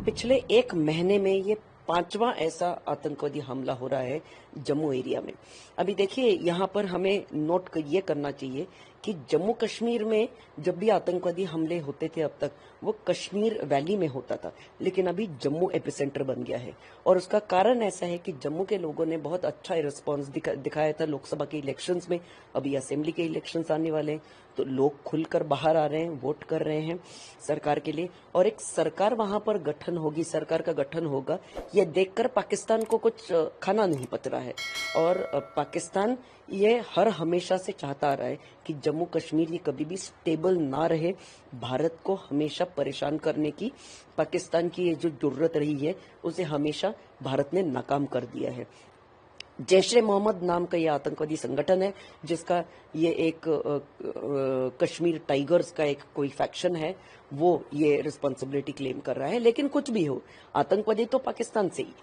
पिछले एक महीने में ये पांचवा ऐसा आतंकवादी हमला हो रहा है जम्मू एरिया में। अभी देखिए यहाँ पर हमें नोट ये करना चाहिए कि जम्मू कश्मीर में जब भी आतंकवादी हमले होते थे अब तक वो कश्मीर वैली में होता था, लेकिन अभी जम्मू एपिसेंटर बन गया है। और उसका कारण ऐसा है कि जम्मू के लोगों ने बहुत अच्छा रिस्पॉन्स दिखाया था लोकसभा के इलेक्शंस में। अभी असेंबली के इलेक्शंस आने वाले हैं तो लोग खुलकर बाहर आ रहे हैं, वोट कर रहे हैं सरकार के लिए, और एक सरकार वहां पर गठन होगी, सरकार का गठन होगा। ये देखकर पाकिस्तान को कुछ खाना नहीं पच रहा है। और पाकिस्तान ये हर हमेशा से चाहता आ रहा है कि जम्मू कश्मीर ये कभी भी स्टेबल ना रहे। भारत को हमेशा परेशान करने की पाकिस्तान की ये जो जरूरत रही है उसे हमेशा भारत ने नाकाम कर दिया है। जैश-ए-मोहम्मद नाम का ये आतंकवादी संगठन है जिसका ये एक कश्मीर टाइगर्स का एक कोई फैक्शन है, वो ये रिस्पॉन्सिबिलिटी क्लेम कर रहा है। लेकिन कुछ भी हो, आतंकवादी तो पाकिस्तान से ही,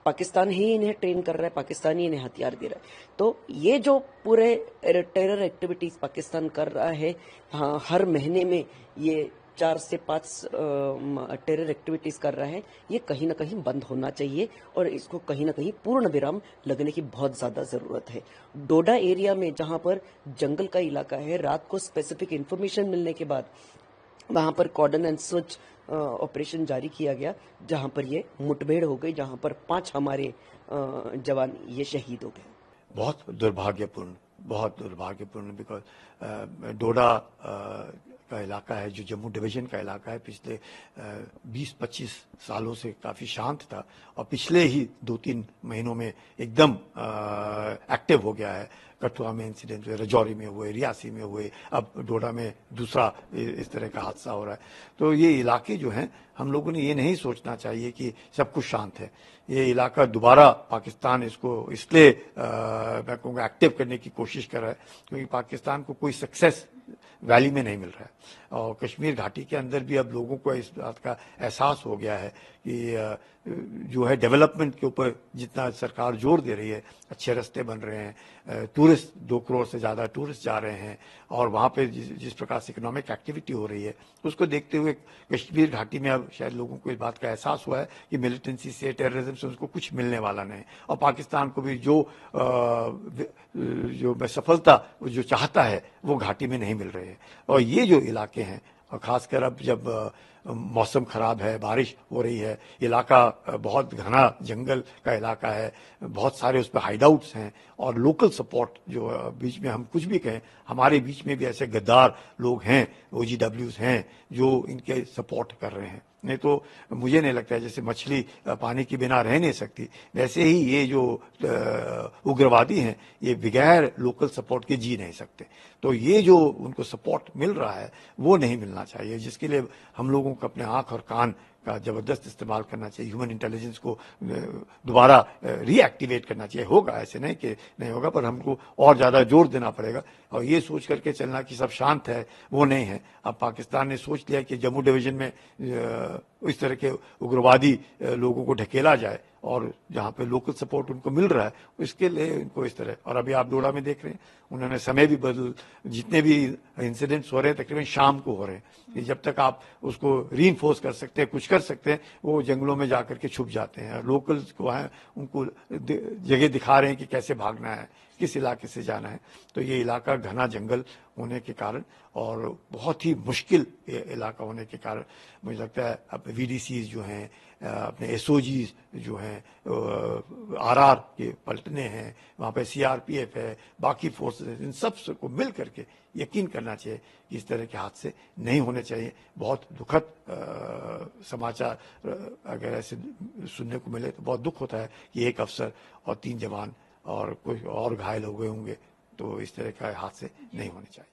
पाकिस्तान ही इन्हें ट्रेन कर रहा है, पाकिस्तान ही इन्हें हथियार दे रहा है। तो ये जो पूरे टेरर एक्टिविटीज पाकिस्तान कर रहा है, हाँ, हर महीने में ये 4 से 5 टेरर एक्टिविटीज कर रहा है, ये कहीं ना कहीं बंद होना चाहिए और इसको कहीं ना कहीं पूर्ण विराम लगने की बहुत ज्यादा जरूरत है। डोडा एरिया में जहां पर जंगल का इलाका है, रात को स्पेसिफिक इंफॉर्मेशन मिलने के बाद वहां पर कॉर्डन एंड सर्च ऑपरेशन जारी किया गया, जहां पर ये मुठभेड़ हो गई, जहां पर 5 हमारे जवान ये शहीद हो गए। बहुत दुर्भाग्यपूर्ण बिकॉज डोडा का इलाका है जो जम्मू डिवीजन का इलाका है, पिछले 20-25 सालों से काफी शांत था और पिछले ही 2-3 महीनों में एकदम एक्टिव हो गया है। कठुआ में इंसिडेंट हुए, राजौरी में हुए, रियासी में हुए, अब डोडा में दूसरा इस तरह का हादसा हो रहा है। तो ये इलाके जो हैं, हम लोगों ने ये नहीं सोचना चाहिए कि सब कुछ शांत है। ये इलाका दोबारा पाकिस्तान इसको इसलिए मैं कहूँगा एक्टिव करने की कोशिश कर रहा है क्योंकि पाकिस्तान को कोई सक्सेस वैली में नहीं मिल रहा है और कश्मीर घाटी के अंदर भी अब लोगों को इस बात का एहसास हो गया है कि जो है डेवलपमेंट के ऊपर जितना सरकार जोर दे रही है, अच्छे रास्ते बन रहे हैं, टूरिस्ट 2 करोड़ से ज़्यादा टूरिस्ट जा रहे हैं और वहाँ पे जिस प्रकार से इकोनॉमिक एक्टिविटी हो रही है उसको देखते हुए कश्मीर घाटी में अब शायद लोगों को इस बात का एहसास हुआ है कि मिलिटेंसी से, टेररिज्म से उसको कुछ मिलने वाला नहीं और पाकिस्तान को भी जो सफलता जो चाहता है वो घाटी में नहीं मिल रही है। और ये जो इलाके हैं और खासकर अब जब मौसम खराब है, बारिश हो रही है, इलाका बहुत घना जंगल का इलाका है, बहुत सारे उस पर हाइडआउट्स हैं और लोकल सपोर्ट जो बीच में हम कुछ भी कहें, हमारे बीच में भी ऐसे गद्दार लोग हैं, OGWs हैं जो इनके सपोर्ट कर रहे हैं। नहीं तो मुझे नहीं लगता है जैसे मछली पानी के बिना रह नहीं सकती, वैसे ही ये जो उग्रवादी हैं ये बगैर लोकल सपोर्ट के जी नहीं सकते। तो ये जो उनको सपोर्ट मिल रहा है वो नहीं मिलना चाहिए, जिसके लिए हम लोगों को अपने आंख और कान का जबरदस्त इस्तेमाल करना चाहिए, ह्यूमन इंटेलिजेंस को दोबारा रीएक्टिवेट करना चाहिए। होगा, ऐसे नहीं कि नहीं होगा, पर हमको और ज्यादा जोर देना पड़ेगा और ये सोच करके चलना कि सब शांत है, वो नहीं है। अब पाकिस्तान ने सोच लिया कि जम्मू डिवीजन में इस तरह के उग्रवादी लोगों को ढकेला जाए और जहाँ पे लोकल सपोर्ट उनको मिल रहा है इसके लिए इनको इस तरह। और अभी आप डोडा में देख रहे हैं उन्होंने समय भी बदल, जितने भी इंसिडेंट्स हो रहे हैं तकरीबन शाम को हो रहे हैं। जब तक आप उसको रीइंफोर्स कर सकते हैं, कुछ कर सकते हैं, वो जंगलों में जाकर के छुप जाते हैं। लोकल्स को है उनको जगह दिखा रहे हैं कि कैसे भागना है, किस इलाके से जाना है। तो ये इलाका घना जंगल होने के कारण और बहुत ही मुश्किल इलाका होने के कारण मुझे लगता है अब VDCs जो हैं, अपने SOGs जो हैं, RR के पलटने हैं, वहाँ पे CRPF है, बाकी फोर्सेस, इन सब को मिल करके यकीन करना चाहिए कि इस तरह के हादसे नहीं होने चाहिए। बहुत दुखद समाचार अगर ऐसे सुनने को मिले तो बहुत दुख होता है कि एक अफसर और 3 जवान और कोई और घायल हो गए होंगे। तो इस तरह का हादसे नहीं होने चाहिए।